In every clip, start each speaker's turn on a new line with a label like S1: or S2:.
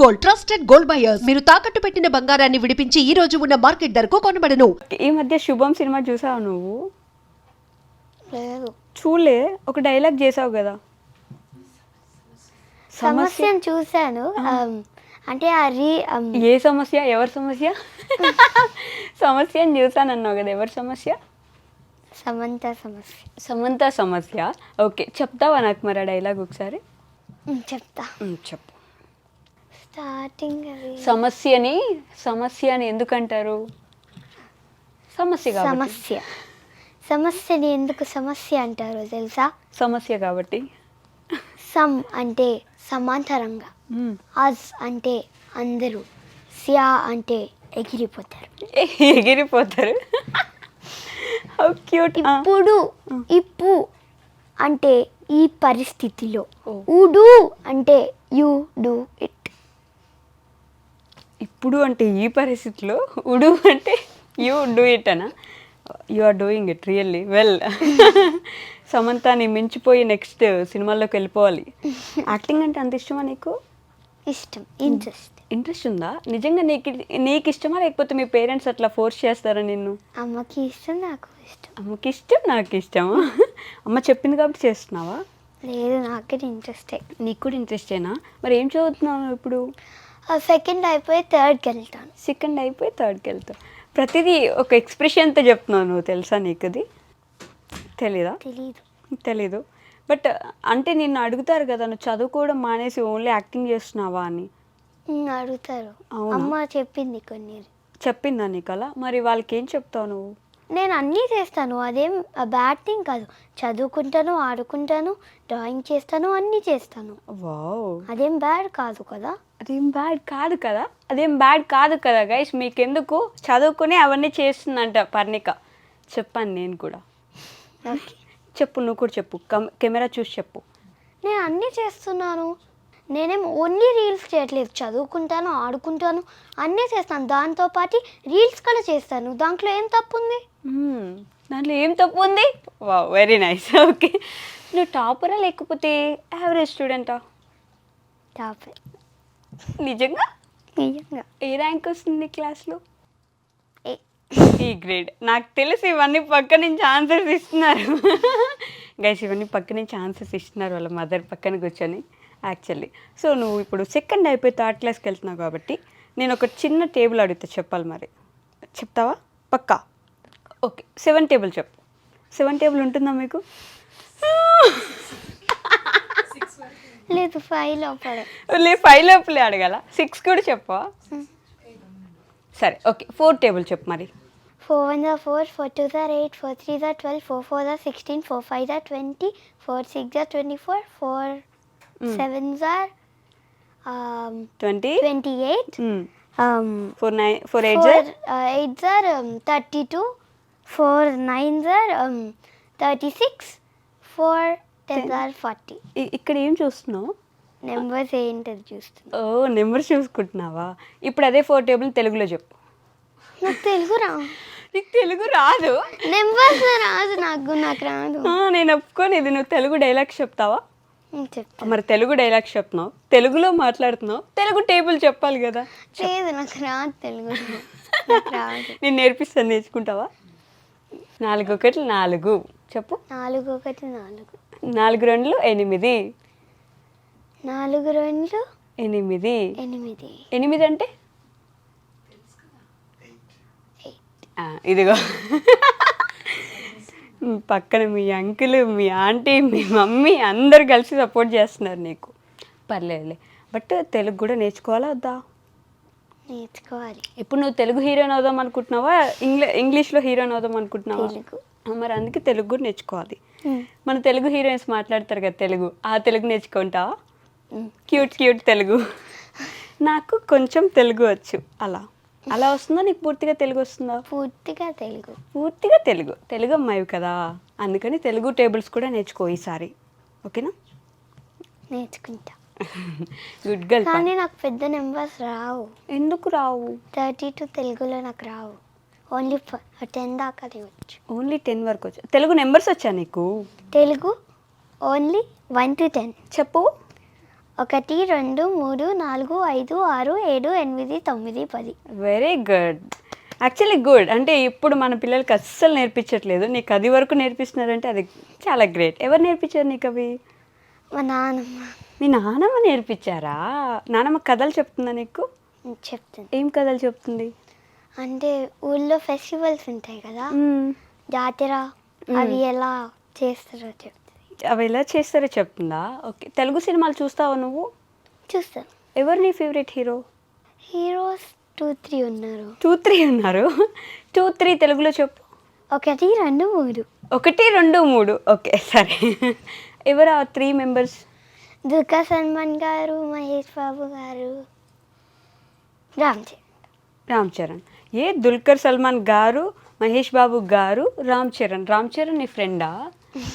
S1: Gold, trusted gold buyers. మీరు తాకట్టు పెట్టిన బంగారాన్ని విడిపించి ఈ రోజు ఉన్న మార్కెట్ ధరకు కొనబడను.
S2: ఈ మధ్య శుభం సినిమా చూసావు నువ్వు?
S3: లేదు.
S2: చూలే, ఒక డైలాగ్ చేసావు కదా.
S3: సమస్యను చూశాను. అంటే
S2: ఏ సమస్య? ఎవరి సమస్య? సమస్యను చూసానన్నావు కదా, ఎవరి సమస్య?
S3: సమంత సమస్య.
S2: సమంత సమస్య. ఓకే, చెప్తావా నాకు మరి ఆ డైలాగ్ ఒకసారి?
S3: చెప్తా.
S2: చెప్పు.
S3: స్టార్టింగ్
S2: సమస్య అని ఎందుకంటారు? సమస్య కాబట్టి.
S3: సమస్యని ఎందుకు సమస్య అంటారో తెలుసా?
S2: సమస్య కాబట్టి.
S3: సమ్ అంటే సమాంతరంగా, అజ్ అంటే అందరూ, సియా అంటే ఎగిరిపోతారు.
S2: ఎగిరిపోతారు. How cute.
S3: ఇప్పు అంటే ఈ పరిస్థితిలో, ఉడు అంటే యు డూ ఇట్.
S2: ఇప్పుడు అంటే ఈ పరిస్థితిలో, ఉడు అంటే యూ డూ ఇట్ అనా? You are doing it really well. సమంతాని మించిపోయి నెక్స్ట్ సినిమాల్లోకి వెళ్ళిపోవాలి. యాక్టింగ్ అంటే అంత ఇష్టమా నీకు?
S3: ఇష్టం.
S2: ఇంట్రెస్ట్ ఉందా నిజంగా? నీకు ఇష్టమా, లేకపోతే మీ పేరెంట్స్ అట్లా ఫోర్స్ చేస్తారా నిన్ను?
S3: అమ్మకి ఇష్టం, నాకు ఇష్టం.
S2: అమ్మకి ఇష్టం, నాకు ఇష్టమా? అమ్మ చెప్పింది కాబట్టి చేస్తున్నావా?
S3: లేదు, నాకు ఇంట్రెస్టే.
S2: నీకు కూడా ఇంట్రెస్టేనా? మరి ఏం చదువుతున్నావు ఇప్పుడు?
S3: సెకండ్ అయిపోయి థర్డ్కి వెళ్తాను.
S2: సెకండ్ అయిపోయి థర్డ్కి వెళ్తావు. ప్రతిదీ ఒక ఎక్స్ప్రెషన్తో చెప్తున్నావు నువ్వు, తెలుసా నీకు? అది తెలీదు. బట్ అంటే నిన్ను అడుగుతారు కదా, నువ్వు చదువుకోవడం మానేసి ఓన్లీ యాక్టింగ్ చేస్తున్నావా అని
S3: అడుగుతారు. అమ్మ చెప్పింది కొన్ని.
S2: చెప్పిందా నీకు అలా? మరి వాళ్ళకి ఏం చెప్తావు నువ్వు?
S3: నేను అన్నీ చేస్తాను, అదేం బ్యాడ్ థింగ్ కాదు. చదువుకుంటాను, ఆడుకుంటాను, డ్రాయింగ్ చేస్తాను, అన్నీ చేస్తాను.
S2: వావ్,
S3: అదేం బ్యాడ్ కాదు కదా.
S2: అదేం బ్యాడ్ కాదు కదా గైస్. మీకెందుకు? చదువుకుని అవన్నీ చేస్తుందంట పర్ణిక. చెప్పాను నేను కూడా.
S3: ఓకే,
S2: చెప్పు, నువ్వు కూడా చెప్పు. కెమెరా చూసి చెప్పు.
S3: నేను అన్నీ చేస్తున్నాను. నేనేం ఓన్లీ రీల్స్ చేయట్లేదు. చదువుకుంటాను, ఆడుకుంటాను, అన్నీ చేస్తాను. దాంతోపాటు రీల్స్ కూడా చేస్తాను. దాంట్లో ఏం తప్పు ఉంది?
S2: దాంట్లో ఏం తప్పు ఉంది? Wow, very nice. ఓకే, నువ్వు టాపరా లేకపోతే యావరేజ్ స్టూడెంటా?
S3: టాపర్.
S2: నిజంగా? ఏ ర్యాంక్ వస్తుంది క్లాస్లో? ఈ గ్రేడ్. నాకు తెలిసి ఇవన్నీ పక్క నుంచి ఆన్సర్స్ ఇస్తున్నారు గైస్. ఇవన్నీ పక్క నుంచి ఆన్సర్స్ ఇస్తున్నారు వాళ్ళ మదర్ పక్కన కూర్చొని యాక్చువల్లీ. సో నువ్వు ఇప్పుడు సెకండ్ అయిపోయి థర్డ్ క్లాస్కి వెళ్తున్నావు కాబట్టి నేను ఒక చిన్న టేబుల్ అడుగుతా, చెప్పాలి. మరి చెప్తావా? పక్కా? ఓకే, 7 టేబుల్ చెప్పు. 7 టేబుల్ ఉంటుందా మీకు?
S3: లేదు, 5 లోపలే.
S2: 5 లోపలే అడగాల? 6 కూడా చెప్పవా? సరే, ఓకే, 4 టేబుల్ చెప్పు మరి.
S3: 4 1 4, 4 2 8, 4 3 12, 4 4 16, 4 5 20, 4 6 24, 4 7 28,
S2: 4 8
S3: 32, 4 9 36, 4 10 40.
S2: ఇక్కడ ఏం చూస్తున్నావు?
S3: నెంబర్స్ ఏంటది చూస్తున్నా.
S2: ఓ, నెంబర్స్ చూసుకుంటున్నావా? ఇప్పుడు అదే 4 టేబుల్ తెలుగులో చెప్పు.
S3: నాకు తెలుగు రా.
S2: నీకు తెలుగు రాదు?
S3: నెంబర్స్ రాదు నాకు రాదు.
S2: నేను ఒప్పుకొని. ఇది నువ్వు తెలుగు డైలాగ్స్ చెప్తావా?
S3: చెప్తా.
S2: మరి తెలుగు డైలాగ్స్ చెప్తున్నావు, తెలుగులో మాట్లాడుతున్నావు, తెలుగు టేబుల్ చెప్పాలి కదా.
S3: లేదు, నాకు రాదు తెలుగు. నాకు రాదు.
S2: నేను నేర్పిస్తాను, నేర్చుకుంటావా? 4 1 4 చెప్పు.
S3: 4 1 4,
S2: 4 2 8,
S3: 4 2
S2: 8.
S3: 8.
S2: 8 అంటే ఇదిగో పక్కన మీ అంకుల్, మీ ఆంటీ, మీ మమ్మీ అందరు కలిసి సపోర్ట్ చేస్తున్నారు నీకు. పర్లేదులే. బట్ తెలుగు కూడా నేర్చుకోవాలా వద్దా?
S3: నేర్చుకోవాలి.
S2: ఇప్పుడు నువ్వు తెలుగు హీరోయిన్ అవుదాం అనుకుంటున్నావా, ఇంగ్లీష్లో హీరోయిన్ అవుదాం అనుకుంటున్నావా? మరి అందుకే తెలుగు కూడా నేర్చుకోవాలి. మన తెలుగు హీరోయిన్స్ మాట్లాడతారు కదా తెలుగు, ఆ తెలుగు నేర్చుకుంటావా? క్యూట్ తెలుగు. నాకు కొంచెం తెలుగు వచ్చు. అలా వస్తుందా? నీకు పూర్తిగా తెలుగు వస్తుందా? పూర్తిగా తెలుగు అమ్మాయి కదా, అందుకని తెలుగు టేబుల్స్ కూడా నేర్చుకో ఈసారి. ఓకేనా?
S3: నేర్చుకుంటా.
S2: Good girl.
S3: కానీ నాకు పెద్ద నెంబర్స్ రావు.
S2: ఎందుకు రావు?
S3: 32 తెలుగులో నాకు రావు. ఓన్లీ 10 దాకా వచ్చు.
S2: ఓన్లీ 10 వరకు వచ్చు. తెలుగు నెంబర్స్ వచ్చా నీకు?
S3: Telugu only 1 to 10.
S2: చెప్పు.
S3: 1 2 3 4 5 6 7 8 9 10.
S2: Very good. Actually good. అంటే ఇప్పుడు మన పిల్లలకి అస్సలు నేర్పించట్లేదు, నీకు అది వరకు నేర్పిస్తున్నారంటే అది చాలా గ్రేట్. ఎవరు నేర్పించారు నీకు అవి?
S3: మా నాన్నమ్మ
S2: మీ నానమ్మ నేర్పించారా? నానమ్మ కథలు చెప్తుందా నీకు?
S3: చెప్తుంది.
S2: ఏం కథలు చెప్తుంది?
S3: అంటే ఊళ్ళో ఫెస్టివల్స్ ఉంటాయి కదా, జాతర, అవి ఎలా చేస్తారో చెప్తుంది.
S2: అవి ఎలా చేస్తారో చెప్తుందా? ఓకే. తెలుగు సినిమాలు చూస్తావా నువ్వు?
S3: చూస్తాను.
S2: ఎవరు నీ ఫేవరెట్ హీరో?
S3: హీరోస్ 2 3 ఉన్నారు.
S2: 2 3 ఉన్నారు. 2 3 తెలుగులో చెప్పు.
S3: 1 2 3.
S2: 1 2 3. ఓకే సరే. ఎవరు ఆ 3 మెంబర్స్?
S3: దుల్కర్ సల్మాన్ గారు, మహేష్ బాబు గారు,
S2: రామ్ చరణ్. ఏ దుల్కర్ సల్మాన్ గారు, మహేష్ బాబు గారు, రామ్ చరణ్. రామ్ చరణ్ నీ ఫ్రెండా?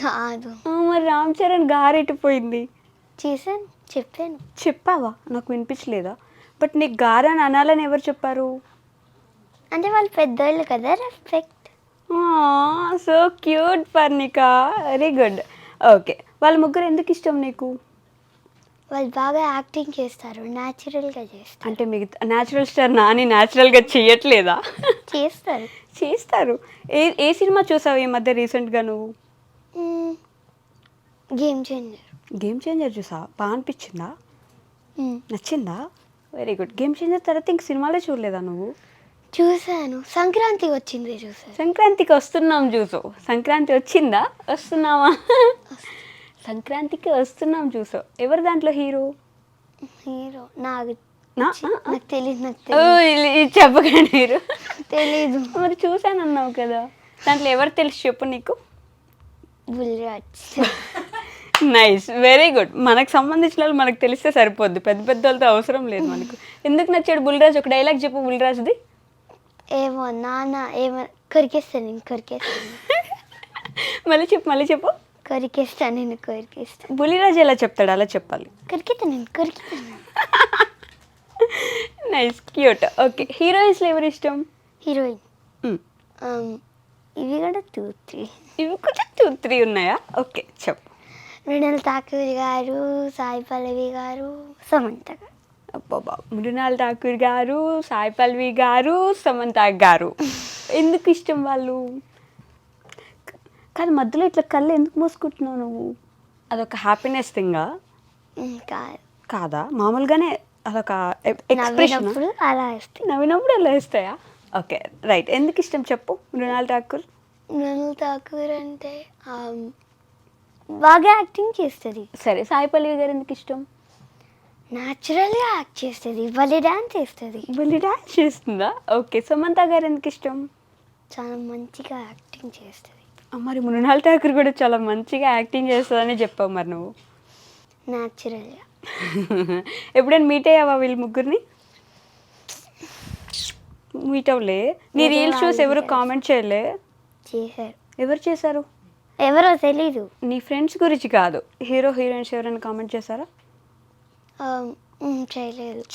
S3: కాదు.
S2: మరి రామ్ చరణ్ గారు ఎటుపోయింది?
S3: చేశాను, చెప్పాను.
S2: చెప్పావా? నాకు వినిపించలేదా? బట్ నీకు గారు అని అనాలని ఎవరు చెప్పారు?
S3: అంటే వాళ్ళు పెద్దోళ్ళు కదా, respect.
S2: So cute Parnika, very good. Okay. వాళ్ళ ముగ్గురు ఎందుకు ఇష్టం నీకు?
S3: వాళ్ళు బాగా యాక్టింగ్ చేస్తారు, న్యాచురల్గా చేస్తారు.
S2: అంటే మిగతా న్యాచురల్ స్టార్ నాని న్యాచురల్గా చెయ్యట్లేదా?
S3: చేస్తారు.
S2: చేస్తారు. ఏ సినిమా చూసావు ఈ మధ్య రీసెంట్గా నువ్వు?
S3: Game changer.
S2: గేమ్ చేంజర్ చూసావా? బాగా అనిపించిందా? నచ్చిందా? Very good. గేమ్ చేంజర్ తర్వాత ఇంక సినిమాలే చూడలేదా నువ్వు?
S3: చూసాను. సంక్రాంతి వచ్చింది చూసాను.
S2: సంక్రాంతికి వస్తున్నాం చూసావు. సంక్రాంతి వచ్చిందా? వస్తున్నావా? సంక్రాంతికి వస్తున్నాం చూసావు. ఎవరు దాంట్లో హీరో?
S3: హీరో నాకు
S2: నాకు
S3: తెలియదు.
S2: చెప్పకండి మీరు.
S3: తెలీదు.
S2: మరి చూసానన్నావు కదా, దాంట్లో ఎవరు తెలుసు చెప్పు నీకు?
S3: బుల్రాజ్.
S2: Nice, very good. మనకు సంబంధించిన వాళ్ళు మనకు తెలిస్తే సరిపోద్ది, పెద్ద పెద్ద వాళ్ళతో అవసరం లేదు మనకు. ఎందుకు నచ్చాడు బుల్రాజ్? ఒక డైలాగ్ చెప్పు బుల్రాజ్ది.
S3: ఏమో నాన్న ఏమో కొరికేస్తాను, నేను కొరికేస్తాను.
S2: మళ్ళీ చెప్పు.
S3: కొరికేస్తాను, నేను కొరికేస్తాను.
S2: బుల్లిరాజు ఎలా చెప్తాడు అలా చెప్పాలి.
S3: కొరికేస్తాను, నేను కొరికేస్తాను.
S2: Nice, cute. ఓకే. హీరోయిన్స్లో ఎవరు ఇష్టం?
S3: హీరోయిన్ ఇవి కూడా 2 3.
S2: ఇవి కూడా 2 3 ఉన్నాయా? ఓకే చెప్పు.
S3: మృణాల్ ఠాకూర్ గారు, సాయి పల్లవి గారు, సమంత గారు.
S2: అబ్బాబా, మృణాల్ ఠాకూర్ గారు, సాయి పల్వి గారు, సమంత గారు. ఎందుకు ఇష్టం వాళ్ళు? కానీ మధ్యలో ఇట్లా కళ్ళు ఎందుకు మూసుకుంటున్నావు నువ్వు? అదొక హ్యాపీనెస్ థింగా? కాదా? మామూలుగానే అదొక ఎక్స్ప్రెషన్.
S3: అలా ఇస్తాయి.
S2: నవ్వినప్పుడు అలా ఇస్తాయా? Okay right. ఎందుకు ఇష్టం చెప్పు మృణాల్ ఠాకూర్?
S3: మృణాల్ ఠాకూర్ అంటే బాగా యాక్టింగ్ చేస్తుంది.
S2: సరే, సాయి పల్లవి గారు ఎందుకు ఇష్టం?
S3: న్యాచురల్గా యాక్ట్ చేస్తుంది, భలే డాన్స్ చేస్తుంది.
S2: మళ్ళీ డాన్స్ చేస్తుందా? ఓకే. సమంత గారు ఎందుకు ఇష్టం?
S3: చాలా మంచిగా యాక్టింగ్ చేస్తుంది.
S2: మరి మృణాల్ ఠాకూర్ కూడా చాలా మంచిగా యాక్టింగ్ చేస్తుందని చెప్పావు మరి నువ్వు.
S3: న్యాచురల్గా.
S2: ఎప్పుడైనా మీట్ అయ్యావా వీళ్ళు ముగ్గురిని? మీట్ అవ్వలే. నీ రీల్స్ చూసి ఎవరు కామెంట్ చేయలే?
S3: చేశారు.
S2: ఎవరు చేశారు?
S3: ఎవరో తెలీదు.
S2: నీ ఫ్రెండ్స్ గురించి కాదు, హీరో హీరోయిన్స్ ఎవరైనా కామెంట్ చేశారా?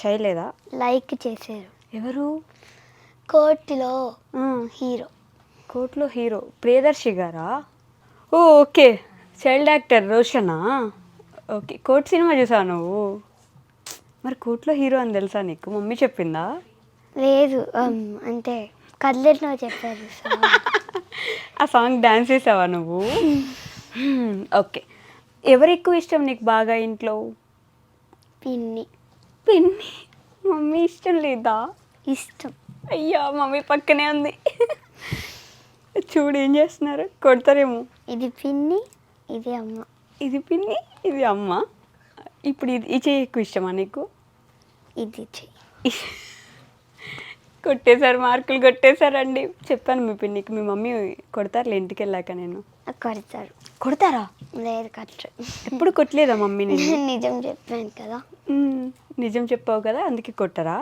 S2: చేయలేదా?
S3: లైక్ చేశారు.
S2: ఎవరు?
S3: కోర్టులో హీరో.
S2: కోర్టులో హీరో ప్రియదర్శి గారా? ఓకే. చైల్డ్ యాక్టర్ రోషనా? ఓకే. కోర్టు సినిమా చూసావు నువ్వు? మరి కోర్టులో హీరో అని తెలుసా నీకు? మమ్మీ చెప్పిందా?
S3: లేదు, అంటే కళ్ళెట్లో చెప్పారు.
S2: ఆ సాంగ్ డాన్స్ చేసావా నువ్వు? ఓకే. ఎవరు ఎక్కువ ఇష్టం నీకు బాగా ఇంట్లో?
S3: పిన్ని.
S2: మమ్మీ ఇష్టం లేదా?
S3: ఇష్టం.
S2: అయ్యా, మమ్మీ పక్కనే ఉంది. చూడు ఏం చేస్తున్నారు, కొడతారేమో.
S3: ఇది పిన్ని, ఇది అమ్మ.
S2: ఇది పిన్ని, ఇది అమ్మ. ఇప్పుడు ఇది చెయ్యి ఎక్కువ ఇష్టమా నీకు?
S3: ఇది చెయ్యి.
S2: కొట్టేశారు, మార్కులు కొట్టేశారండి. చెప్పాను మీ పిన్నికి, మీ మమ్మీ కొడతారులే ఇంటికి వెళ్ళాక. నేను
S3: కొడతారు.
S2: కొడతారా?
S3: లేదు, కొట్టరు.
S2: ఎప్పుడు కొట్టలేదా మమ్మీ? నేను
S3: నిజం చెప్పాను కదా.
S2: నిజం చెప్పావు కదా, అందుకే కొట్టరా?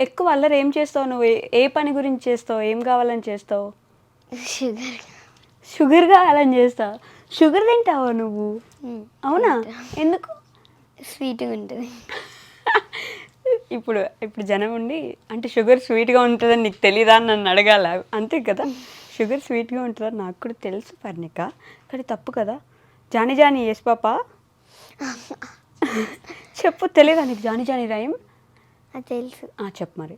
S2: ఎక్కువ అల్లరి ఏం చేస్తావు నువ్వు? ఏ పని గురించి చేస్తావు? ఏం కావాలని చేస్తావు? షుగర్ కావాలని చేస్తావు. షుగర్ తింటావా నువ్వు? అవునా? ఎందుకు?
S3: స్వీట్గా ఉంటుంది.
S2: ఇప్పుడు జనం ఉండి అంటే షుగర్ స్వీట్గా ఉంటుందని నీకు తెలీదా అని నన్ను అడగాల, అంతే కదా? షుగర్ స్వీట్గా ఉంటుందని నాకు కూడా తెలుసు పర్ణిక, కానీ తప్పు కదా. Johnny Johnny yes papa. చెప్పు, తెలియదా నీకు జానీ జానీ రైమ్?
S3: అది తెలుసు.
S2: చెప్పు మరి.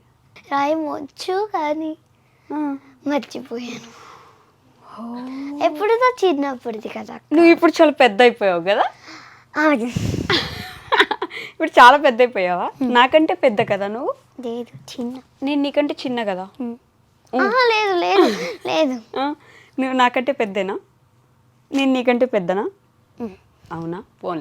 S3: రాయం వచ్చు కానీ మర్చిపోయాను. ఎప్పుడుదో చిన్నప్పుడుది కదా.
S2: నువ్వు ఇప్పుడు చాలా పెద్ద అయిపోయావు కదా.
S3: అవును.
S2: ఇప్పుడు చాలా పెద్ద అయిపోయావా? నాకంటే పెద్ద కదా నువ్వు.
S3: లేదు, చిన్న.
S2: నేను నీకంటే చిన్న కదా.
S3: లేదు లేదు లేదు.
S2: నువ్వు నాకంటే పెద్దనా? నేను నీకంటే పెద్దనా? అవునా? పోనీ.